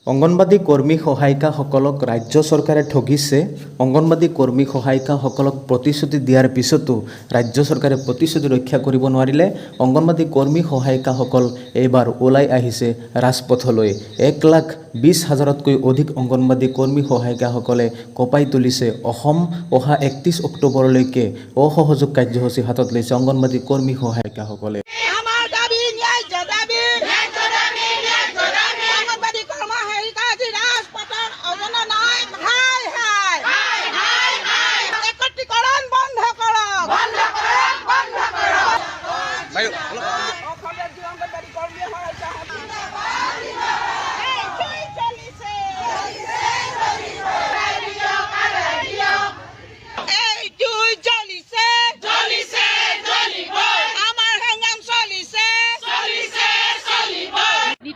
অংগনবাদী কৰ্মী সহায়িকাসকলক ৰাজ্য চৰকাৰে ঠগিছে। অংগনবাদী কৰ্মী সহায়িকাসকলক প্ৰতিশ্ৰুতি দিয়াৰ পিছতো ৰাজ্য চৰকাৰে প্ৰতিশ্ৰুতি ৰক্ষা কৰিব নোৱাৰিলে। অংগনবাদী কৰ্মী সহায়িকাসকল এইবাৰ ওলাই আহিছে ৰাজপথলৈ। 1,20,000তকৈ অধিক অংগনবাদী কৰ্মী সহায়িকাসকলে কঁপাই তুলিছে। অসম অহা 31 অক্টোবৰলৈকে অসহযোগ কাৰ্যসূচী হাতত লৈছে অংগনবাদী কৰ্মী সহায়িকাসকলে।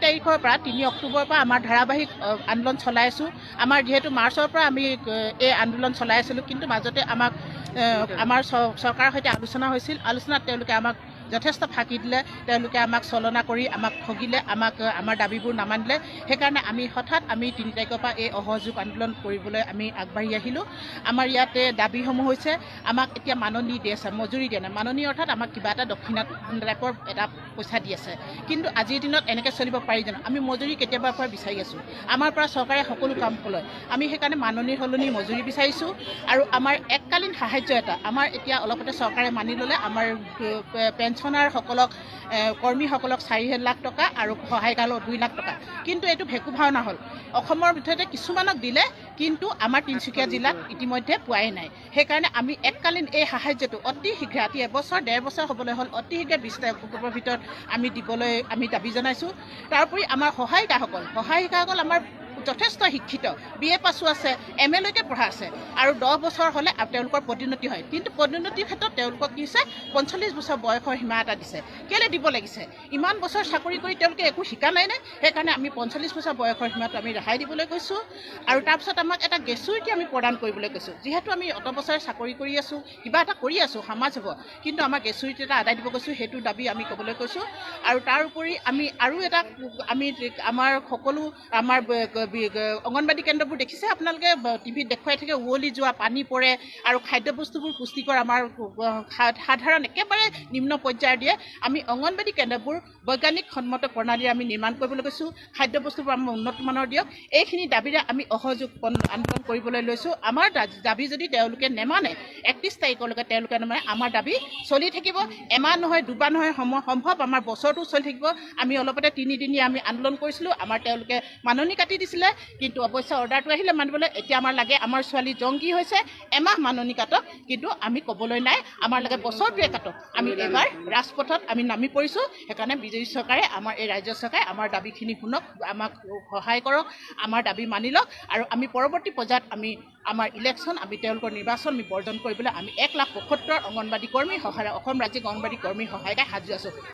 তাৰিখৰ পৰা 3 অক্টোবৰৰ পৰা আমাৰ ধাৰাবাহিক আন্দোলন চলাই আছোঁ। আমাৰ যিহেতু মাৰ্চৰ পৰা আমি এই আন্দোলন চলাই আছিলোঁ, কিন্তু মাজতে আমাক আমাৰ চৰকাৰৰ সৈতে আলোচনা হৈছিল। আলোচনাত তেওঁলোকে আমাক যথেষ্ট ফাঁকি দিলে, তেওঁলোকে আমাক চলনা কৰি আমাক ঠগিলে, আমাৰ দাবীবোৰ নামানিলে। সেইকাৰণে আমি হঠাৎ 3 তাৰিখৰ পৰা এই অসহযোগ আন্দোলন কৰিবলৈ আমি আগবাঢ়ি আহিলোঁ। আমাৰ ইয়াতে দাবীসমূহ হৈছে, আমাক এতিয়া মাননি দি আছে, মজুৰি দিয়া নাই। মাননি অৰ্থাৎ আমাক কিবা এটা দক্ষিণা টাইপৰ এটা পইচা দি আছে, কিন্তু আজিৰ দিনত এনেকৈ চলিব পাৰি জানো? আমি মজুৰি কেতিয়াবাৰ পৰা বিচাৰি আছোঁ, আমাৰ পৰা চৰকাৰে সকলো কাম লয়। আমি সেইকাৰণে মাননিৰ সলনি মজুৰি বিচাৰিছোঁ। আৰু আমাৰ এককালীন সাহায্য এটা আমাৰ এতিয়া অলপতে চৰকাৰে মানি ল'লে। আমাৰ পেঞ্চনাৰসকলক কৰ্মীসকলক 4 লাখ টকা আৰু সহায়িকাসকলক 2 লাখ টকা। কিন্তু এইটো ভেকু ভাওনা হ'ল। অসমৰ ভিতৰতে কিছুমানক দিলে, কিন্তু আমাৰ তিনিচুকীয়া জিলাত ইতিমধ্যে পোৱাই নাই। সেইকাৰণে আমি এককালীন এই সাহায্যটো অতি শীঘ্ৰে, আজি 1-1.5 বছৰ হ'বলৈ হ'ল, অতি শীঘ্ৰে 20 অক্টোবৰৰ ভিতৰত আমি দিবলৈ আমি দাবী জনাইছোঁ। তাৰোপৰি আমাৰ সহায়িকাসকল আমাৰ যথেষ্ট শিক্ষিত, BA পাছো আছে, MA লৈকে পঢ়া আছে, আৰু 10 বছৰ হ'লে তেওঁলোকৰ পদোন্নতি হয়। কিন্তু পদোন্নতিৰ ক্ষেত্ৰত তেওঁলোকক কি হৈছে, 45 বছৰ বয়সৰ সীমা এটা দিছে। কেলৈ দিব লাগিছে? ইমান বছৰ চাকৰি কৰি তেওঁলোকে একো শিকা নাই নে? সেইকাৰণে আমি 45 বছৰ বয়সৰ সীমাটো আমি ৰেহাই দিবলৈ কৈছোঁ। আৰু তাৰপিছত আমাক এটা গ্ৰেচুইটি আমি প্ৰদান কৰিবলৈ কৈছোঁ। যিহেতু আমি অত বছৰে চাকৰি কৰি আছোঁ, কিবা এটা কৰি আছোঁ, সমাজ হ'ব, কিন্তু আমাক গ্ৰেচুইটি এটা আদায় দিব কৈছোঁ। সেইটো দাবী আমি ক'বলৈ কৈছোঁ। আৰু তাৰ উপৰি আমি আৰু এটা আমাৰ সকলো আমাৰ অংগনবাদী কেন্দ্ৰবোৰ দেখিছে আপোনালোকে, টিভিত দেখুৱাই থাকে, উৱলি যোৱা, পানী পৰে, আৰু খাদ্যবস্তুবোৰ পুষ্টিকৰ আমাৰ সাধাৰণ একেবাৰে নিম্ন পৰ্যায়ৰ দিয়ে। আমি অংগনবাদী কেন্দ্ৰবোৰ বৈজ্ঞানিক সন্মত প্ৰণালীৰে আমি নিৰ্মাণ কৰিবলৈ কৈছোঁ। খাদ্যবস্তুবোৰ আমি উন্নত মানৰ দিয়ক। এইখিনি দাবীৰে আমি অসহযোগ আন্দোলন কৰিবলৈ লৈছোঁ। আমাৰ দাবী যদি তেওঁলোকে নেমানে, 31 তাৰিখলৈকে তেওঁলোকে নেমানে, আমাৰ দাবী চলি থাকিব। এমাহ নহয়, দুবাৰ নহয়, সম্ভৱ আমাৰ বছৰটো চলি থাকিব। আমি অলপতে 3 দিনীয়া আমি আন্দোলন কৰিছিলোঁ। আমাৰ তেওঁলোকে মাননি কাটি দিছিলে, কিন্তু অৱশ্যে অৰ্ডাৰটো আহিলে মানিবলৈ। এতিয়া আমাৰ লাগে, আমাৰ ছোৱালী জংকী হৈছে, এমাহ মাননি কাটক, কিন্তু আমি ক'বলৈ নাই, আমাৰ লাগে বছৰটোৱে কাটক। আমি এইবাৰ ৰাজপথত আমি নামি পৰিছোঁ। সেইকাৰণে বিজেপি চৰকাৰে, আমাৰ এই ৰাজ্য চৰকাৰে আমাৰ দাবীখিনি শুনক, আমাক সহায় কৰক, আমাৰ দাবী মানি লওক। আৰু আমি পৰৱৰ্তী পৰ্যায়ত আমাৰ ইলেকশ্যন, আমি তেওঁলোকৰ নিৰ্বাচন আমি বৰ্জন কৰিবলৈ আমি 1,75,000 অংগনবাদী কৰ্মী অসম ৰাজ্যিক অংগনবাদী কৰ্মী সহায়িকাই সাজু আছোঁ।